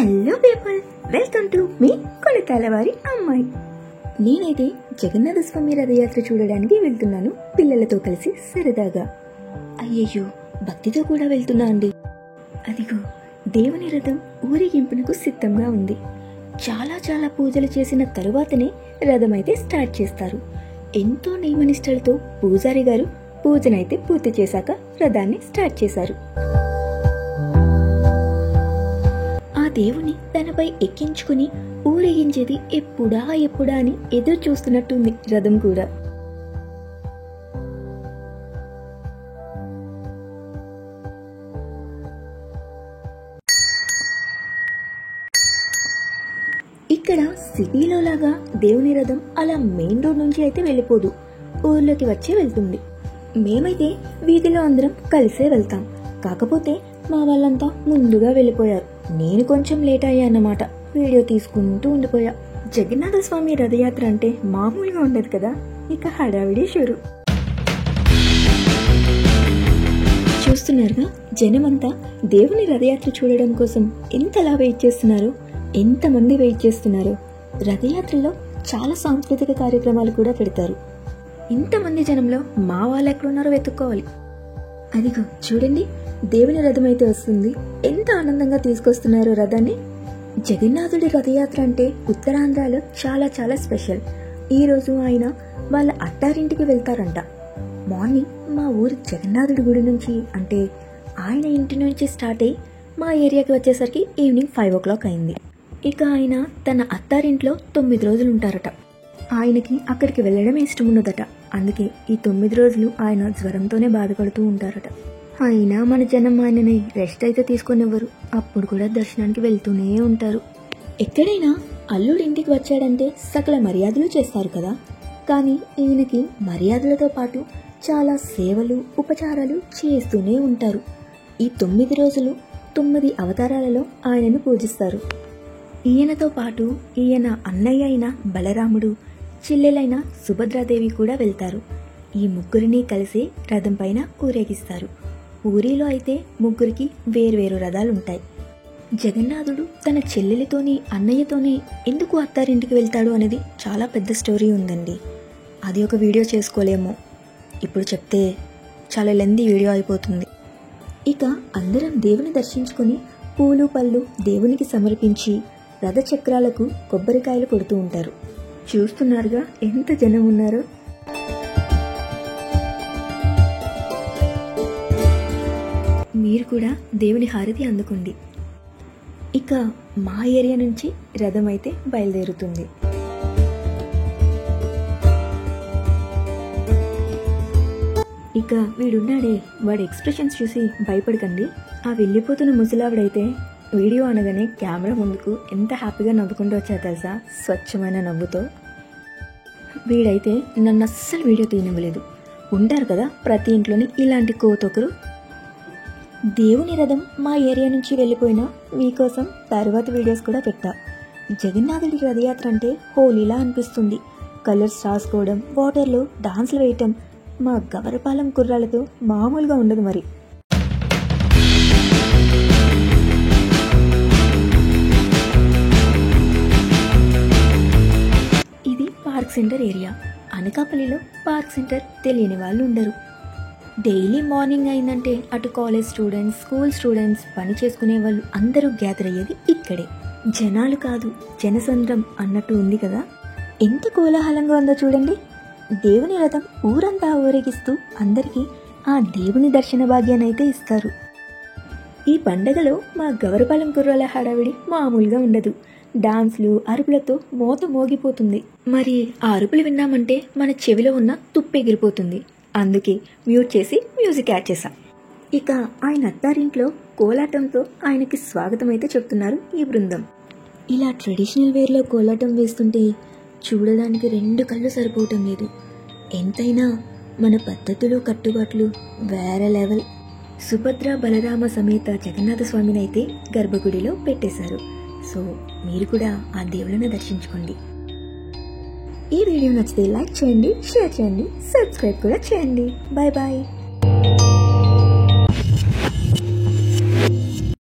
Hello people, welcome to me Kolatala వారి అమ్మాయి. నేనైతే జగన్నాథ స్వామి రథయాత్ర చూడడానికి వెళ్తున్నాను పిల్లలతో కలిసి సరదాగా. అయ్యయ్యో, భక్తితో కూడా వెళ్తున్నా అండి. అదిగో దేవుని రథం ఊరేగింపునకు సిద్ధంగా ఉంది. చాలా పూజలు చేసిన తరువాతనే రథం అయితే స్టార్ట్ చేస్తారు. ఎంతో నియమనిష్టలతో పూజారి గారు పూజనైతే పూర్తి చేశాక రథాన్ని స్టార్ట్ చేశారు. ఆ దేవుని తనపై ఎక్కించుకుని ఊరేగించేది ఎప్పుడా అని ఎదురు చూస్తున్నట్టుంది రథం కూడా. ఇక్కడ సిటీలో లాగా దేవుని రథం అలా మెయిన్ రోడ్ నుంచి అయితే వెళ్ళిపోదు, ఊర్లోకి వచ్చే వెళ్తుంది. మేమైతే వీధిలో అందరం కలిసే వెళ్తాం. కాకపోతే మా వాళ్ళంతా ముందుగా వెళ్ళిపోయారు. నేను కొంచెం లేట్ అయ్యా అన్నమాట. వీడియో తీసుకుంటూ ఉండిపోయా. జగన్నాథ స్వామి రథయాత్ర అంటే మామూలుగా ఉండదు కదా, ఇక హడావిడి షురు. చూస్తున్నారుగా, జనమంతా దేవుని రథయాత్ర చూడడం కోసం ఎంతలా వెయిట్ చేస్తున్నారు, ఎంతమంది వెయిట్ చేస్తున్నారు. రథయాత్రలో చాలా సాంస్కృతిక కార్యక్రమాలు కూడా పెడతారు. ఇంతమంది జనంలో మా వాళ్ళు ఎక్కడున్నారో వెతుక్కోవాలి. అదిగో చూడండి, దేవుని రథం అయితే వస్తుంది. ఎంత ఆనందంగా తీసుకొస్తున్నారు రథాన్ని. జగన్నాథుడి రథయాత్ర అంటే ఉత్తరాంధ్రలో చాలా స్పెషల్. ఈ రోజు ఆయన వాళ్ళ అత్తారింటికి వెళ్తారంట. మార్నింగ్ మా ఊరు జగన్నాథుడి గుడి నుంచి, అంటే ఆయన ఇంటి నుంచి స్టార్ట్ అయ్యి మా ఏరియాకి వచ్చేసరికి ఈవినింగ్ 5 o'clock అయింది. ఇక ఆయన తన అత్తారింట్లో 9 రోజులు ఉంటారట. ఆయనకి అక్కడికి వెళ్ళడం ఇష్టం ఉండదట. అందుకే ఈ 9 రోజులు ఆయన జ్వరంతోనే బాధపడుతూ ఉంటారట. అయినా మన జనం ఆయనని రెస్ట్ అయితే తీసుకునేవారు. అప్పుడు కూడా దర్శనానికి వెళ్తూనే ఉంటారు. ఎక్కడైనా అల్లుడి ఇంటికి వచ్చాడంటే సకల మర్యాదలు చేస్తారు కదా. కానీ ఈయనకి మర్యాదలతో పాటు చాలా సేవలు, ఉపచారాలు చేస్తూనే ఉంటారు. ఈ 9 రోజులు 9 అవతారాలలో ఆయనను పూజిస్తారు. ఈయనతో పాటు ఈయన అన్నయ్య అయిన బలరాముడు, చెల్లెలైన సుభద్రాదేవి కూడా వెళ్తారు. ఈ ముగ్గురిని కలిసి రథం పైన ఊరేగిస్తారు. ఊరిలో అయితే ముగ్గురికి వేర్వేరు రథాలుంటాయి. జగన్నాథుడు తన చెల్లెలితోని, అన్నయ్యతోని ఎందుకు అత్తారింటికి వెళ్తాడు అనేది చాలా పెద్ద స్టోరీ ఉందండి. అది ఒక వీడియో చేసుకోలేమో, ఇప్పుడు చెప్తే చాలా లెందీ వీడియో అయిపోతుంది. ఇక అందరం దేవుని దర్శించుకొని పూలు పళ్ళు దేవునికి సమర్పించి రథచక్రాలకు కొబ్బరికాయలు కొడుతూ ఉంటారు. చూస్తున్నారుగా ఎంత జనం ఉన్నారో. మీరు కూడా దేవుని హారతి అందుకోండి. ఇక మా ఏరియా నుంచి రథం అయితే బయలుదేరుతుంది. ఇక వీడున్నాడే, వాడి ఎక్స్ప్రెషన్స్ చూసి భయపడకండి. ఆ వెళ్ళిపోతున్న ముసలావిడైతే వీడియో అనగానే కెమెరా ముందుకు ఎంత హ్యాపీగా నవ్వుకుంటూ వచ్చారు తెలుసా, స్వచ్ఛమైన నవ్వుతో. వీడైతే నన్ను అస్సలు వీడియో తీయనివ్వలేదు. ఉంటారు కదా ప్రతి ఇంట్లోని ఇలాంటి కోతొకరు. దేవుని రథం మా ఏరియా నుంచి వెళ్ళిపోయినా మీకోసం తర్వాత వీడియోస్ కూడా పెట్టా. జగన్నాథుడి రథయాత్ర అంటే హోలీలా అనిపిస్తుంది. కలర్స్ రాసుకోవడం, వాటర్లో డాన్స్లు వేయటం మా గవరపాలెం కుర్రాలతో మామూలుగా ఉండదు మరి. ఇది పార్క్ సెంటర్ ఏరియా. అనకాపల్లిలో పార్క్ సెంటర్ తెలియని వాళ్ళు ఉండరు. డైలీ మార్నింగ్ అయిందంటే అటు కాలేజ్ స్టూడెంట్స్, స్కూల్ స్టూడెంట్స్, పని చేసుకునే వాళ్ళు అందరూ గ్యాదర్ అయ్యేది ఇక్కడే. జనాలు కాదు జనసంద్రం అన్నట్టు ఉంది కదా. ఎంత కోలాహలంగా ఉందో చూడండి. దేవుని రథం ఊరంతా ఊరేగిస్తూ అందరికీ ఆ దేవుని దర్శన భాగ్యాన్ని అయితే ఇస్తారు. ఈ పండగలో మా గవరపాలెం కుర్రాల హడావిడి మామూలుగా ఉండదు. డాన్స్లు, అరుపులతో మోత మోగిపోతుంది. మరి ఆ అరుపులు విన్నామంటే మన చెవిలో ఉన్న తుప్పు ఎగిరిపోతుంది. అందుకే మ్యూట్ చేసి మ్యూజిక్ యాడ్ చేశా. ఇక ఆయన అత్తారింట్లో కోలాటంతో ఆయనకి స్వాగతం అయితే చెప్తున్నారు ఈ బృందం. ఇలా ట్రెడిషనల్ వేర్లో కోలాటం వేస్తుంటే చూడడానికి 2 కళ్ళు సరిపోవటం లేదు. ఎంతైనా మన పద్ధతులు, కట్టుబాట్లు వేరే లెవెల్. సుభద్ర బలరామ సమేత జగన్నాథ స్వామిని అయితే గర్భగుడిలో పెట్టేశారు. సో మీరు కూడా ఆ దేవుళ్ళను దర్శించుకోండి. ఈ వీడియో నచ్చితే లైక్ చేయండి, షేర్ చేయండి, సబ్స్క్రైబ్ కూడా చేయండి. Bye bye.